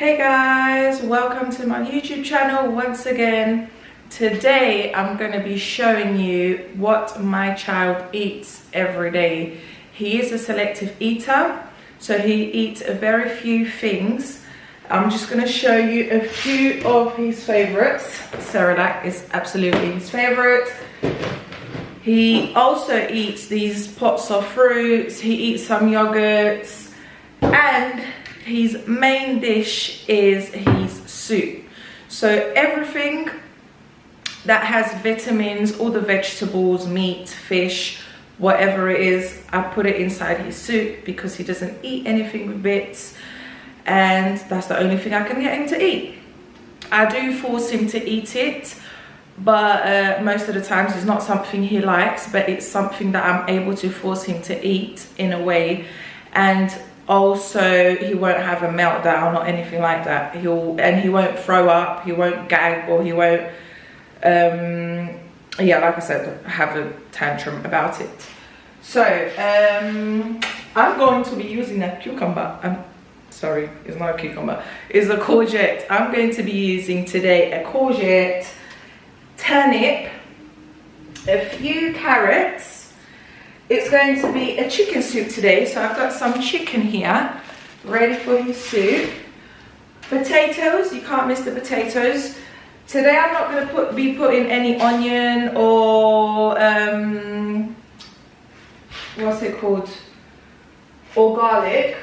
Hey guys, welcome to my YouTube channel once again. Today I'm going to be showing you what my child eats every day. He is a selective eater, so he eats a very few things. I'm just going to show you a few of his favorites. Cerelac is absolutely his favorite. He also eats these pots of fruits, he eats some yogurts, and his main dish is his soup. So everything that has vitamins, all the vegetables, meat, fish, whatever it is, I put it inside his soup because he doesn't eat anything with bits, and that's the only thing I can get him to eat. I do force him to eat it, but most of the times it's not something he likes, but it's something that I'm able to force him to eat in a way. And also he won't have a meltdown or anything like that. He won't throw up, he won't gag, or he won't yeah, like I said, have a tantrum about it. So I'm going to be using a cucumber. Sorry, it's not a cucumber, it's a courgette. I'm going to be using today a courgette, turnip, a few carrots. It's going to be a chicken soup today, so I've got some chicken here ready for his soup. Potatoes, you can't miss the potatoes. Today I'm not going to be putting any onion or what's it called, or garlic.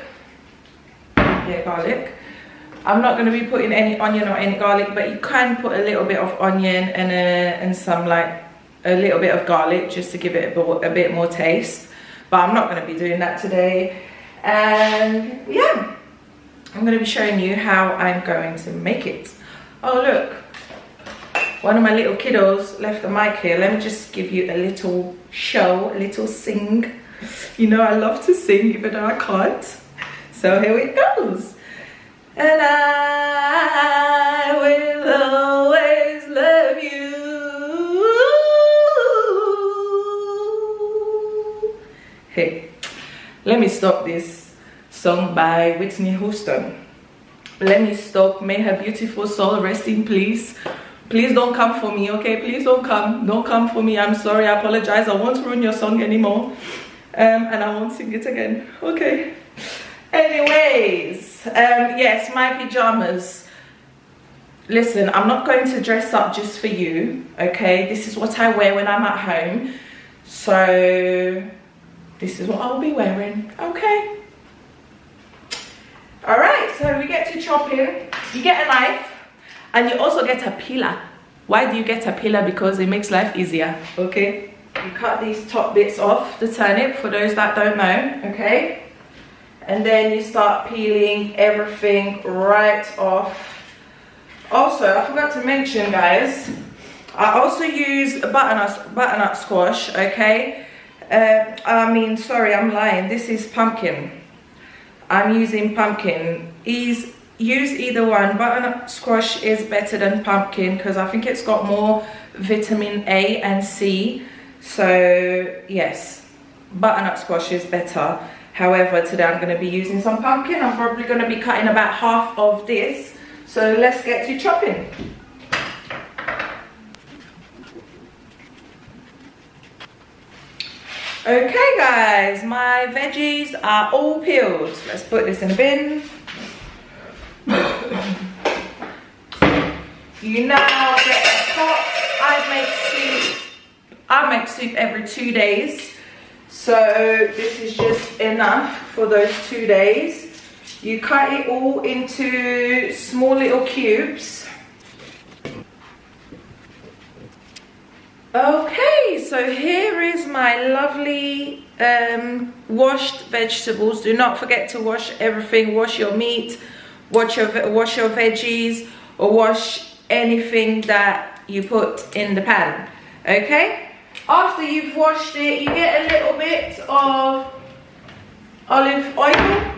Yeah, garlic. I'm not going to be putting any onion or any garlic, but you can put a little bit of onion and some, like, a little bit of garlic just to give it a bit more taste, but I'm not going to be doing that today. And yeah, I'm going to be showing you how I'm going to make it. Oh look, one of my little kiddos left the mic here. Let me just give you a little show, a little sing. You know I love to sing even though I can't, so here it goes. And I will always love you. Hey, let me stop this song by Whitney Houston. Let me stop. May her beautiful soul rest in peace. Please don't come for me, okay? Please don't come for me. I'm sorry, I apologize. I won't ruin your song anymore, and I won't sing it again, okay? Anyways, yes, my pajamas. Listen, I'm not going to dress up just for you, okay? This is what I wear when I'm at home, so this is what I'll be wearing, okay? All right, so we get to chopping. You get a knife, and you also get a peeler. Why do you get a peeler? Because it makes life easier, okay? You cut these top bits off the turnip, for those that don't know, okay? And then you start peeling everything right off. Also, I forgot to mention, guys, I also use butternut squash, okay? Sorry, I'm lying. This is pumpkin. I'm using pumpkin. Use either one. Butternut squash is better than pumpkin because I think it's got more vitamin A and C. So yes, butternut squash is better. However, today I'm going to be using some pumpkin. I'm probably going to be cutting about half of this. So let's get to chopping. Okay guys, my veggies are all peeled. Let's put this in a bin. You now get a pot. I make soup every 2 days. So this is just enough for those 2 days. You cut it all into small little cubes. Okay, so here is my lovely washed vegetables. Do not forget to wash everything. Wash your meat, wash your veggies, or wash anything that you put in the pan, okay? After you've washed it, you get a little bit of olive oil.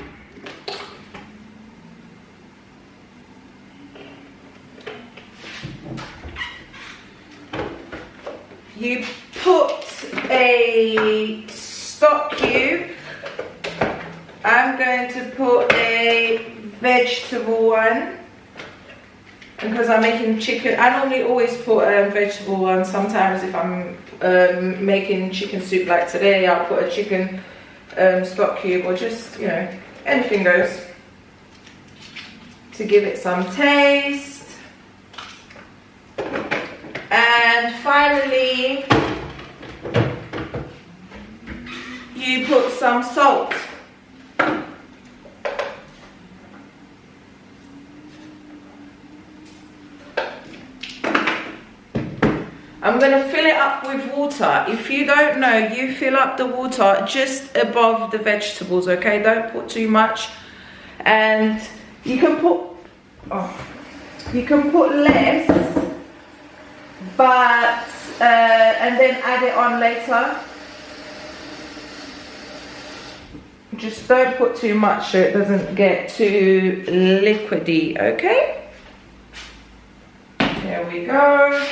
You put a stock cube. I'm going to put a vegetable one. Because I'm making chicken, I normally always put vegetable one. Sometimes if I'm making chicken soup like today, I'll put a chicken stock cube, or just, you know, anything goes to give it some taste. And finally, you put some salt. I'm going to fill it up with water. If you don't know, you fill up the water just above the vegetables, okay? Don't put too much. And you can put less, but and then add it on later. Just don't put too much so it doesn't get too liquidy, okay? There we go.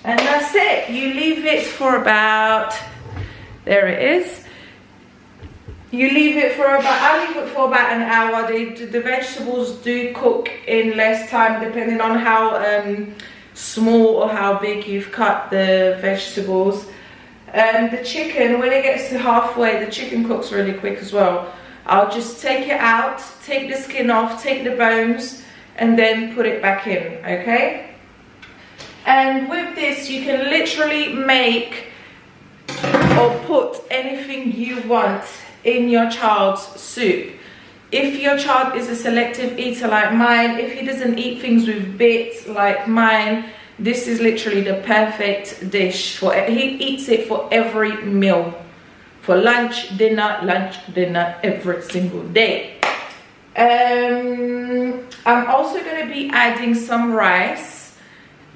And that's it. You leave it for about, there it is. You leave it for about, I leave it for about an hour. The vegetables do cook in less time depending on how small or how big you've cut the vegetables. The chicken, when it gets to halfway, the chicken cooks really quick as well. I'll just take it out, take the skin off, take the bones, and then put it back in, okay? And with this, you can literally make or put anything you want in your child's soup. If your child is a selective eater like mine, if he doesn't eat things with bits like mine, this is literally the perfect dish for it. He eats it for every meal. For lunch, dinner, every single day. I'm also going to be adding some rice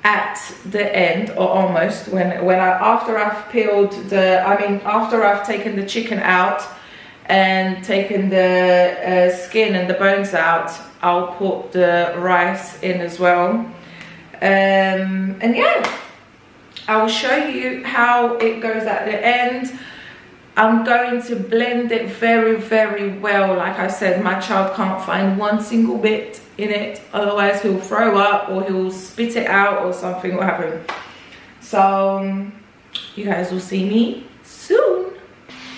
at the end, or almost, after I've peeled after I've taken the chicken out and taken the skin and the bones out, I'll put the rice in as well. And yeah, I will show you how it goes at the end. I'm going to blend it very, very well. Like I said, my child can't find one single bit in it, otherwise he'll throw up or he'll spit it out or something will happen. So you guys will see me soon.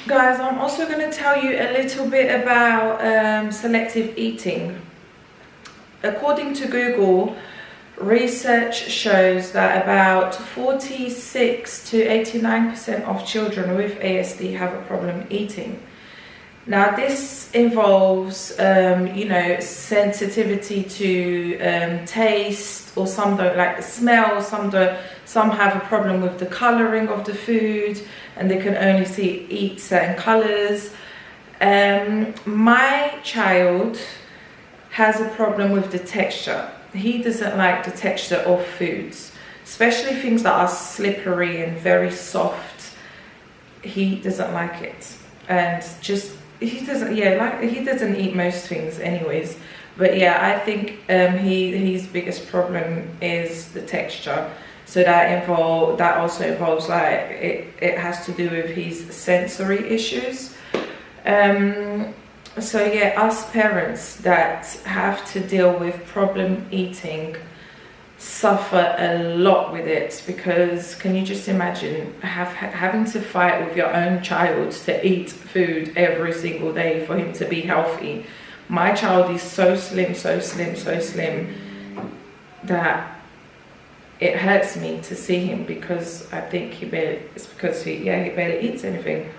Guys, I'm also going to tell you a little bit about selective eating. According to Google, research shows that about 46 to 89% of children with ASD have a problem eating. Now this involves, you know, sensitivity to taste, or some don't like the smell, some have a problem with the colouring of the food and they can only eat certain colours. My child has a problem with the texture. He doesn't like the texture of foods, especially things that are slippery and very soft. He doesn't like it, and just he doesn't eat most things anyways. But yeah, I think his biggest problem is the texture. So that also involves, like, it has to do with his sensory issues. So yeah, us parents that have to deal with problem eating suffer a lot with it, because can you just imagine having to fight with your own child to eat food every single day for him to be healthy? My child is so slim that it hurts me to see him, because I think he barely eats anything.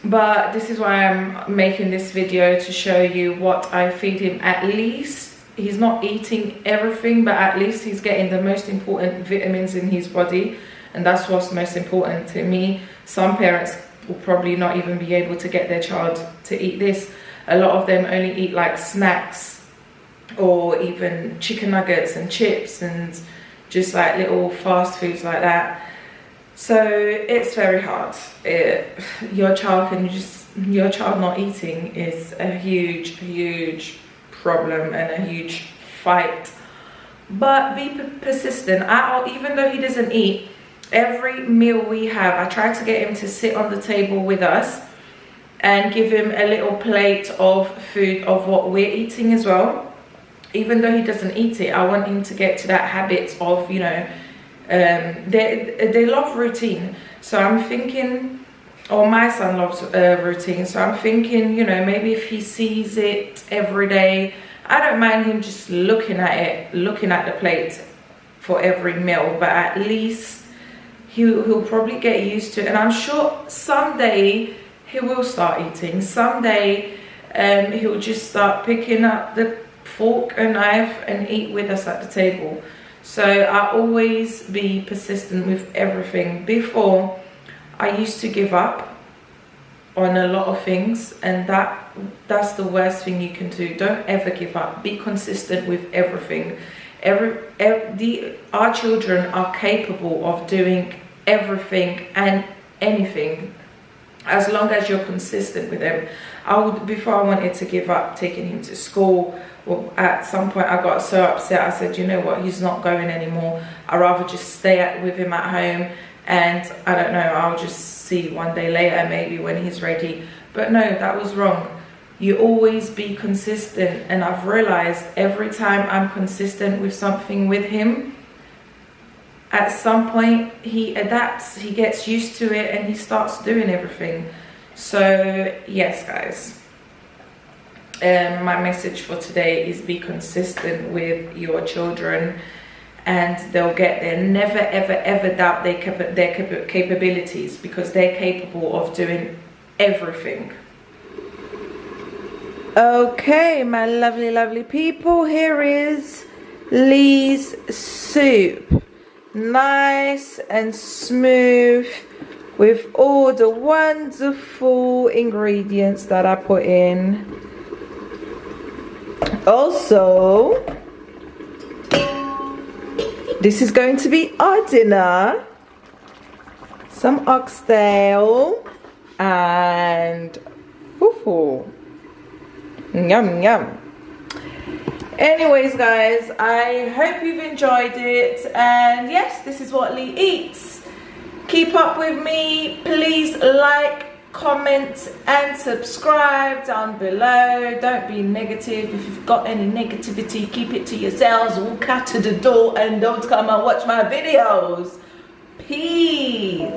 But this is why I'm making this video, to show you what I feed him. At least he's not eating everything, but at least he's getting the most important vitamins in his body, and that's what's most important to me. Some parents will probably not even be able to get their child to eat this. A lot of them only eat like snacks, or even chicken nuggets and chips and just like little fast foods like that. So it's very hard. Your child not eating is a huge problem and a huge fight. But be persistent. Even though he doesn't eat, every meal we have, I try to get him to sit on the table with us, and give him a little plate of food of what we're eating as well. Even though he doesn't eat it, I want him to get to that habit of, you know, they love routine. So I'm thinking, or my son loves routine, so I'm thinking, you know, maybe if he sees it every day, I don't mind him just looking at it, looking at the plate for every meal, but at least he'll probably get used to it. And I'm sure someday he will start eating. Someday he'll just start picking up the fork and knife and eat with us at the table. So I always be persistent with everything. Before, I used to give up on a lot of things, and that's the worst thing you can do. Don't ever give up. Be consistent with everything. Our children are capable of doing everything and anything as long as you're consistent with them. Before I wanted to give up taking him to school. Well, at some point I got so upset, I said, you know what, he's not going anymore. I'd rather just stay with him at home, and I don't know, I'll just see one day later maybe when he's ready. But no, that was wrong. You always be consistent, and I've realized every time I'm consistent with something with him, at some point he adapts, he gets used to it, and he starts doing everything. So yes, guys, my message for today is be consistent with your children, and they'll get there. Never ever ever doubt their capabilities, because they're capable of doing everything. Okay, my lovely people, here is Lee's soup. Nice and smooth with all the wonderful ingredients that I put in. Also, this is going to be our dinner. Some oxtail and fufu. Yum yum. Anyways, guys, I hope you've enjoyed it, and yes, this is what Lee eats. Keep up with me. Please like, comment and subscribe down below. Don't be negative. If you've got any negativity, keep it to yourselves. Walk out to the door and don't come and watch my videos. Peace.